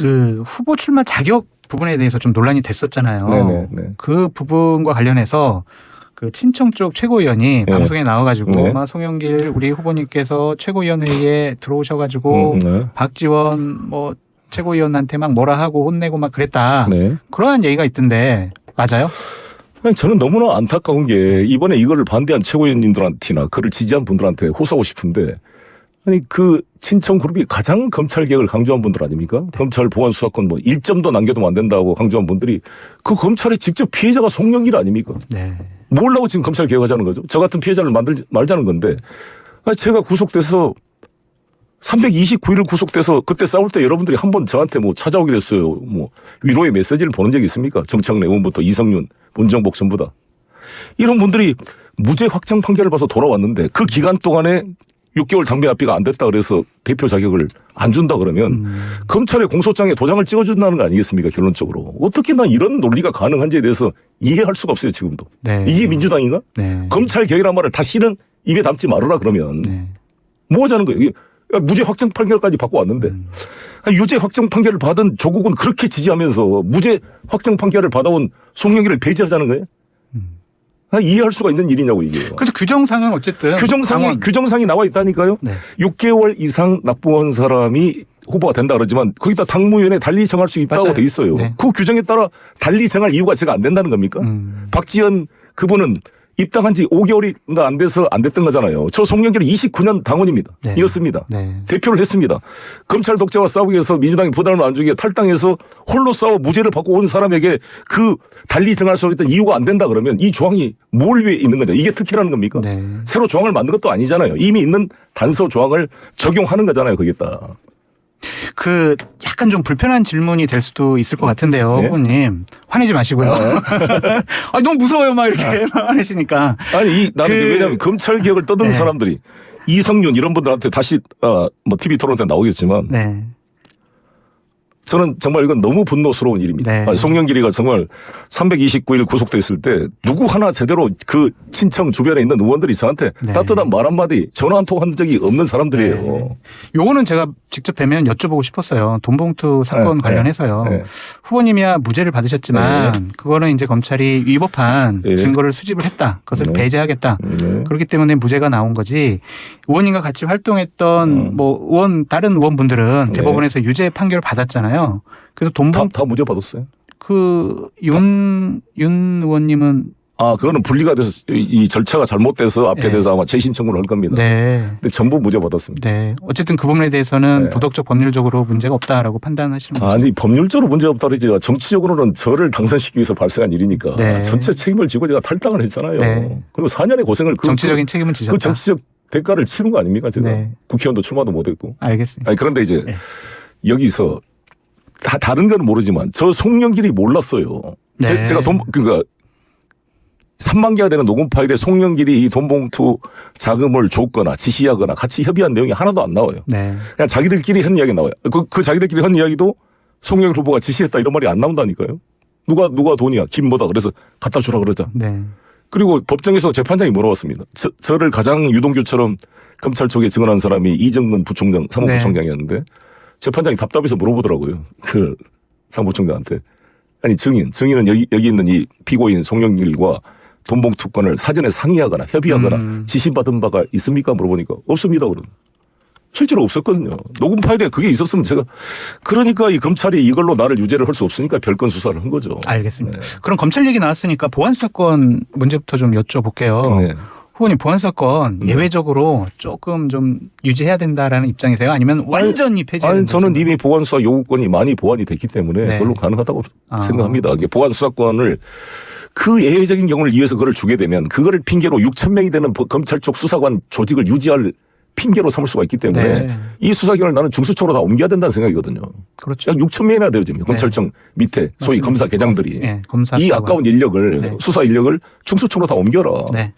그 후보 출마 자격 부분에 대해서 좀 논란이 됐었잖아요. 네네. 그 부분과 관련해서 그 친청 쪽 최고위원이 네. 방송에 나와가지고 네. 막 송영길 우리 후보님께서 최고위원회에 들어오셔가지고 네. 박지원 뭐 최고위원한테 막 뭐라 하고 혼내고 막 그랬다. 네. 그러한 얘기가 있던데 맞아요? 아니, 저는 너무나 안타까운 게 이번에 이거를 반대한 최고위원님들한테나 그를 지지한 분들한테 호소하고 싶은데 아니 그 친청 그룹이 가장 검찰 개혁을 강조한 분들 아닙니까? 검찰 보안 수사권 뭐 1점도 남겨두면 안 된다고 강조한 분들이 그 검찰의 직접 피해자가 송영길 아닙니까? 네. 뭘라고 지금 검찰 개혁하자는 거죠? 저 같은 피해자를 만들지 말자는 건데 아니, 제가 구속돼서 329일 구속돼서 그때 싸울 때 여러분들이 한번 저한테 뭐 찾아오게 됐어요. 뭐 위로의 메시지를 보낸 적이 있습니까? 정청래 의원부터 이성윤, 문정복 전부 다. 이런 분들이 무죄 확정 판결을 봐서 돌아왔는데 그 기간 동안에 6개월 당비 합의가 안 됐다 그래서 대표 자격을 안 준다 그러면 검찰의 공소장에 도장을 찍어준다는 거 아니겠습니까? 결론적으로. 어떻게 난 이런 논리가 가능한지에 대해서 이해할 수가 없어요. 지금도. 네. 이게 민주당인가? 네. 검찰 개혁이란 말을 다시는 입에 담지 말아라 그러면 네. 뭐 하자는 거예요? 이게 무죄 확정 판결까지 받고 왔는데 유죄 확정 판결을 받은 조국은 그렇게 지지하면서 무죄 확정 판결을 받아온 송영길을 배제하자는 거예요? 이해할 수가 있는 일이냐고 이게. 근데 규정상은 어쨌든 규정상이 나와 있다니까요. 네. 6개월 이상 납부한 사람이 후보가 된다 그러지만 거기다 당무위원회 달리 정할 수 있다고 맞아요. 돼 있어요. 네. 그 규정에 따라 달리 정할 이유가 제가 안 된다는 겁니까? 박지원 그분은 입당한 지 5개월이 안 돼서 안 됐던 거잖아요. 저 송영길은 29년 당원입니다. 네. 이었습니다. 네. 대표를 했습니다. 검찰 독재와 싸우기 위해서 민주당이 부담을 안 주기에 탈당해서 홀로 싸워 무죄를 받고 온 사람에게 그 달리 정할 수 있던 이유가 안 된다 그러면 이 조항이 뭘 위해 있는 거죠? 이게 특혜라는 겁니까? 네. 새로 조항을 만든 것도 아니잖아요. 이미 있는 단서 조항을 적용하는 거잖아요. 거기다. 그 약간 좀 불편한 질문이 될 수도 있을 것 같은데요, 네? 후보님 화내지 마시고요. 아, 너무 무서워요, 막 이렇게 하시니까. 아니 나는 왜냐하면 검찰 개혁을 떠드는 네. 사람들이 이성윤 이런 분들한테 다시 뭐 TV 토론 때 나오겠지만 네. 저는 정말 이건 너무 분노스러운 일입니다. 네. 송영길이가 정말 329일 구속됐을 때 누구 하나 제대로 그 친청 주변에 있는 의원들이 저한테 네. 따뜻한 말 한마디 전화 한 통 한 적이 없는 사람들이에요. 네. 요거는 제가 직접 뵈면 여쭤보고 싶었어요. 돈봉투 사건 네. 관련해서요. 네. 후보님이야 무죄를 받으셨지만 그거는 이제 검찰이 위법한 네. 증거를 수집을 했다. 그것을 네. 배제하겠다. 네. 그렇기 때문에 무죄가 나온 거지. 의원님과 같이 활동했던 뭐 다른 의원분들은 네. 대법원에서 유죄 판결을 받았잖아요. 그래서 다 무죄 받았어요. 윤 의원님은 그거는 분리가 돼서 이 절차가 잘못돼서 앞에 네. 대해서 아마 재심 청구를 할 겁니다. 네. 근데 전부 무죄 받았습니다. 네. 어쨌든 그 부분에 대해서는 네. 도덕적 법률적으로 문제가 없다라고 판단하시는 거죠. 아니 법률적으로 문제 없다 그러지 정치적으로는 저를 당선시키기 위해서 발생한 일이니까 네. 전체 책임을 지고 제가 탈당을 했잖아요. 네. 그리고 4년의 고생을 정치적인 책임은 지셨다. 그 정치적 대가를 치른 거 아닙니까 제가. 네. 국회의원도 출마도 못했고. 알겠습니다. 아니 그런데 이제 네. 여기서 다른 건 모르지만 저 송영길이 몰랐어요. 네. 제가 그러니까 3만 개가 되는 녹음 파일에 송영길이 이 돈봉투 자금을 줬거나 지시하거나 같이 협의한 내용이 하나도 안 나와요. 네. 그냥 자기들끼리 한 이야기 나와요. 그 자기들끼리 한 이야기도 송영길 후보가 지시했다 이런 말이 안 나온다니까요. 누가 돈이야 김보다 그래서 갖다 주라 그러자. 네. 그리고 법정에서 재판장이 물어봤습니다. 저를 가장 유동규처럼 검찰 쪽에 증언한 사람이 이정근 부총장 사무부총장이었는데 재판장이 답답해서 물어보더라고요. 그 사무부총장한테. 아니 증인은 여기 있는 이 피고인 송영길과 돈봉투권을 사전에 상의하거나 협의하거나 지시받은 바가 있습니까? 물어보니까 없습니다. 그러면. 실제로 없었거든요. 녹음 파일에 그게 있었으면 제가 그러니까 이 검찰이 이걸로 나를 유죄를 할 수 없으니까 별건 수사를 한 거죠. 알겠습니다. 네. 그럼 검찰 얘기 나왔으니까 보안사건 문제부터 좀 여쭤볼게요. 네. 후보님 보안사건 예외적으로 조금 좀 유지해야 된다라는 입장이세요? 아니면 완전히 폐지해야 아니 저는 된다고 이미 보안수사 요구권이 많이 보완이 됐기 때문에 네. 그걸로 가능하다고 생각합니다. 이게 보안수사권을 그 예외적인 경우를 위해서 그걸 주게 되면 그거를 핑계로 6천 명이 되는 검찰 쪽 수사관 조직을 유지할 핑계로 삼을 수가 있기 때문에 네. 이 수사기관을 나는 중수청으로 다 옮겨야 된다는 생각이거든요. 그렇죠. 약 6천 명이나 돼요 지금 검찰청 밑에 소위 맞습니다. 검사 계장들이 네, 검사 이 아까운 인력을 네. 수사 인력을 중수청으로 다 옮겨라. 네.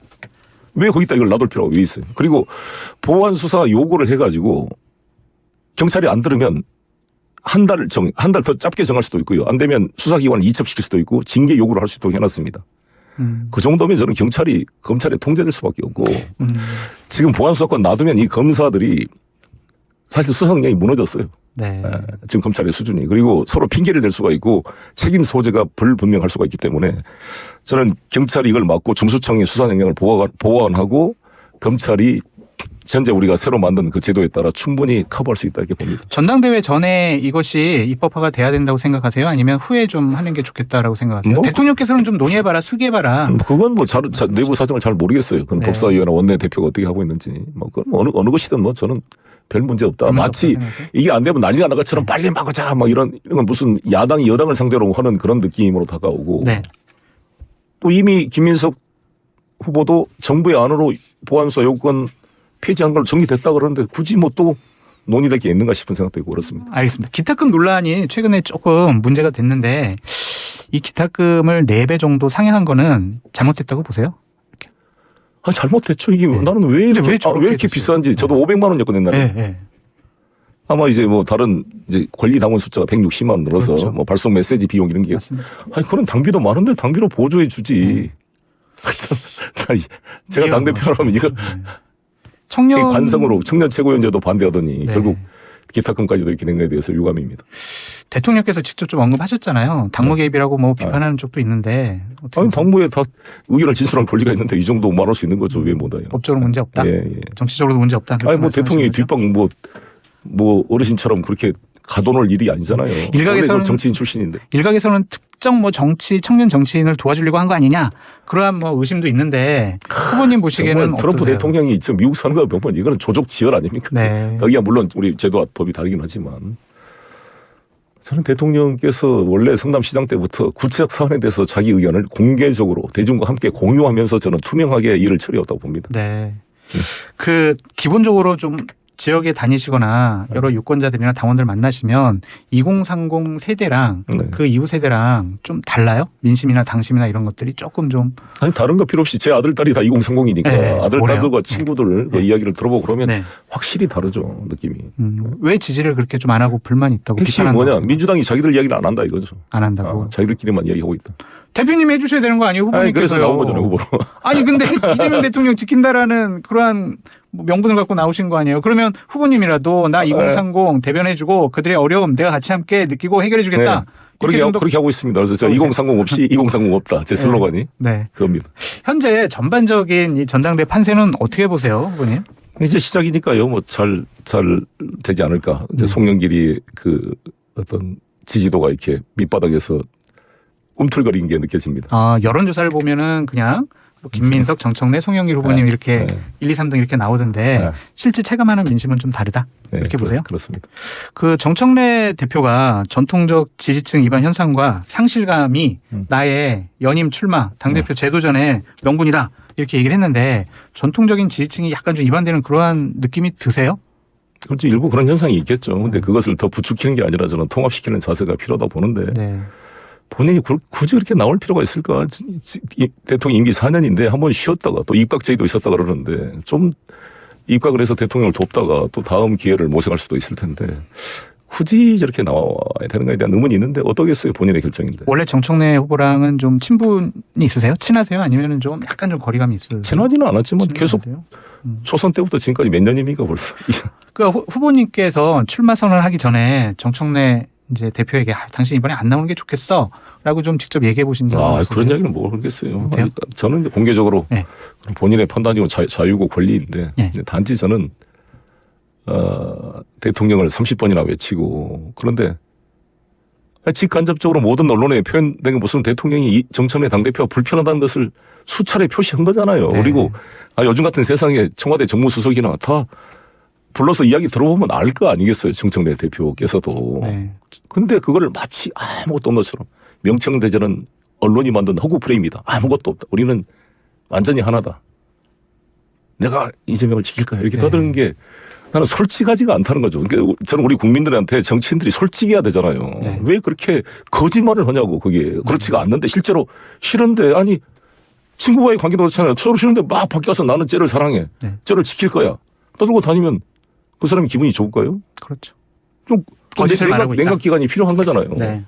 왜 거기다 이걸 놔둘 필요가 왜 있어요? 그리고 보안 수사 요구를 해가지고 경찰이 안 들으면 한 달 더 짧게 정할 수도 있고요. 안 되면 수사기관을 이첩시킬 수도 있고 징계 요구를 할 수 있도록 해놨습니다. 그 정도면 저는 경찰이 검찰에 통제될 수밖에 없고 지금 보안 수사권 놔두면 이 검사들이 사실 수사 능력이 무너졌어요. 네. 지금 검찰의 수준이. 그리고 서로 핑계를 댈 수가 있고 책임 소재가 불분명할 수가 있기 때문에 저는 경찰이 이걸 막고 중수청의 수사 역량을 보완하고 검찰이 현재 우리가 새로 만든 그 제도에 따라 충분히 커버할 수 있다 이렇게 봅니다. 전당대회 전에 이것이 입법화가 돼야 된다고 생각하세요? 아니면 후에 좀 하는 게 좋겠다라고 생각하세요? 뭐, 대통령께서는 좀 논의해봐라, 수기해봐라. 그건 뭐 내부 사정을 잘 모르겠어요. 그건 네. 법사위원회 원내대표가 어떻게 하고 있는지. 뭐 그건 어느 것이든 뭐 저는 별 문제 없다. 마치 이게 안 되면 난리가 나가처럼 빨리 막으자 막 이런 건 무슨 야당이 여당을 상대로 하는 그런 느낌으로 다가오고. 네. 또 이미 김민석 후보도 정부의 안으로 보안수사 요건 폐지한 걸 정리됐다 그러는데 굳이 뭐 또 논의될 게 있는가 싶은 생각도 있고 그렇습니다. 알겠습니다. 기탁금 논란이 최근에 조금 문제가 됐는데 이 기탁금을 4배 정도 상향한 거는 잘못됐다고 보세요? 잘못됐죠. 이게 네. 나는 왜 이렇게, 왜 저렇게 왜 이렇게 됐어요? 비싼지 저도 500만 원이었거든요. 옛날에. 네. 아마 이제 뭐 다른 이제 권리 당원 숫자가 160만 원 늘어서 그렇죠. 뭐 발송 메시지 비용 이런 게 맞습니다. 그런 당비도 많은데 당비로 보조해 주지. 제가 당대표라면 이거 청년 관성으로 청년 최고위원제도 반대하더니 네. 결국 기탁금까지도 이렇게 된 거에 대해서 유감입니다. 대통령께서 직접 좀 언급하셨잖아요. 당무 개입이라고 뭐 비판하는 쪽도 있는데 어떻게 아니 보세요? 당무에 다 의견을 진술할 권리가 있는데 이 정도 말할 수 있는 거죠. 왜 못해요? 법적으로 문제 없다. 예. 정치적으로도 문제 없다. 아니 뭐 대통령이 뒷방 뭐 어르신처럼 그렇게 가둬놓을 일이 아니잖아요. 일각에서는 원래 정치인 출신인데. 일각에서는 특정 뭐 청년 정치인을 도와주려고 한 거 아니냐 그러한 뭐 의심도 있는데 후보님 보시기에는 정말 트럼프 어떠세요? 대통령이 지금 미국 사는 거 보면 이거는 조족 지열 아닙니까? 네. 여기야 물론 우리 제도와 법이 다르긴 하지만 저는 대통령께서 원래 성남시장 때부터 구체적 사안에 대해서 자기 의견을 공개적으로 대중과 함께 공유하면서 저는 투명하게 일을 처리했다고 봅니다. 네. 그 기본적으로 좀 지역에 다니시거나 여러 유권자들이나 당원들 만나시면 2030 세대랑 네. 그 이후 세대랑 좀 달라요? 민심이나 당심이나 이런 것들이 조금 좀 아니 다른 거 필요 없이 제 아들 딸이 다 2030이니까 네, 아들 뭐래요? 딸들과 친구들 그 네. 이야기를 들어보고 그러면 네. 확실히 다르죠 느낌이. 왜 지지를 그렇게 좀 안 하고 불만이 있다고 핵심이 비판한다고 뭐냐 민주당이 자기들 이야기를 안 한다 이거죠. 안 한다고. 자기들끼리만 이야기하고 있다. 대표님이 해주셔야 되는 거 아니에요? 아니 그래서 후보님께서요. 나온 거잖아요 후보로. 아니 근데 이재명 대통령 지킨다라는 그러한 뭐 명분을 갖고 나오신 거 아니에요? 그러면 후보님이라도 나 2030 대변해주고 그들의 어려움 내가 같이 함께 느끼고 해결해주겠다. 네. 그렇게 하고 있습니다. 그래서 저 2030 없이 2030 없다. 제 슬로건이 네. 그겁니다. 현재 전반적인 이 전당대 판세는 어떻게 보세요, 후보님? 이제 시작이니까요. 뭐 잘 되지 않을까. 이제 송영길이 그 어떤 지지도가 이렇게 밑바닥에서 꿈틀거리는 게 느껴집니다. 아, 여론조사를 보면은 그냥 뭐 김민석, 정청래, 송영길 후보님 네. 이렇게 네. 1, 2, 3등 이렇게 나오던데 네. 실제 체감하는 민심은 좀 다르다. 네, 이렇게 보세요? 그렇습니다. 그 정청래 대표가 전통적 지지층 이반 현상과 상실감이 나의 연임 출마 당대표 재도전의 명분이다 이렇게 얘기를 했는데 전통적인 지지층이 약간 좀 이반되는 그러한 느낌이 드세요? 그렇죠. 일부 그런 현상이 있겠죠. 근데 그것을 더 부추기는 게 아니라 저는 통합시키는 자세가 필요하다 보는데 네. 본인이 굳이 그렇게 나올 필요가 있을까? 대통령 임기 4년인데 한번 쉬었다가 또 입각제의도 있었다 그러는데 좀 입각을 해서 대통령을 돕다가 또 다음 기회를 모색할 수도 있을 텐데 굳이 저렇게 나와야 되는가에 대한 의문이 있는데 어떠겠어요? 본인의 결정인데. 원래 정청래 후보랑은 좀 친분이 있으세요? 친하세요? 아니면은 좀 약간 좀 거리감이 있으세요? 친하지는 않았지만 계속 친하세요? 초선 때부터 지금까지 몇 년입니까 벌써. 그 후보님께서 출마 선언을 하기 전에 정청래 이제 대표에게 당신 이번에 안 나오는 게 좋겠어라고 좀 직접 얘기해 보신 적은 없으세요? 그런 이야기는 모르겠어요. 못해요? 저는 이제 공개적으로 네. 본인의 판단이고 자유고 권리인데 네. 단지 저는 대통령을 30번이나 외치고 그런데 직간접적으로 모든 언론에 표현된 게 무슨 대통령이 정청래 당대표가 불편하다는 것을 수차례 표시한 거잖아요. 네. 그리고 요즘 같은 세상에 청와대 정무수석이나 다 불러서 이야기 들어보면 알 거 아니겠어요. 정청래 대표께서도. 네. 근데 그거를 마치 아무것도 없는 것처럼 명청대전은 언론이 만든 허구 프레임이다. 아무것도 없다. 우리는 완전히 하나다. 내가 이재명을 지킬 거야. 이렇게 네. 떠드는 게 나는 솔직하지가 않다는 거죠. 그러니까 저는 우리 국민들한테 정치인들이 솔직해야 되잖아요. 네. 왜 그렇게 거짓말을 하냐고 그게. 그렇지가 않는데 실제로 싫은데 아니 친구와의 관계도 그렇잖아요. 서로 싫은데 막 바뀌어서 나는 쟤를 사랑해. 네. 쟤를 지킬 거야. 떠들고 다니면 그 사람이 기분이 좋을까요? 그렇죠. 좀 거짓을 말하고 있다. 냉각 기간이 필요한 거잖아요. 네.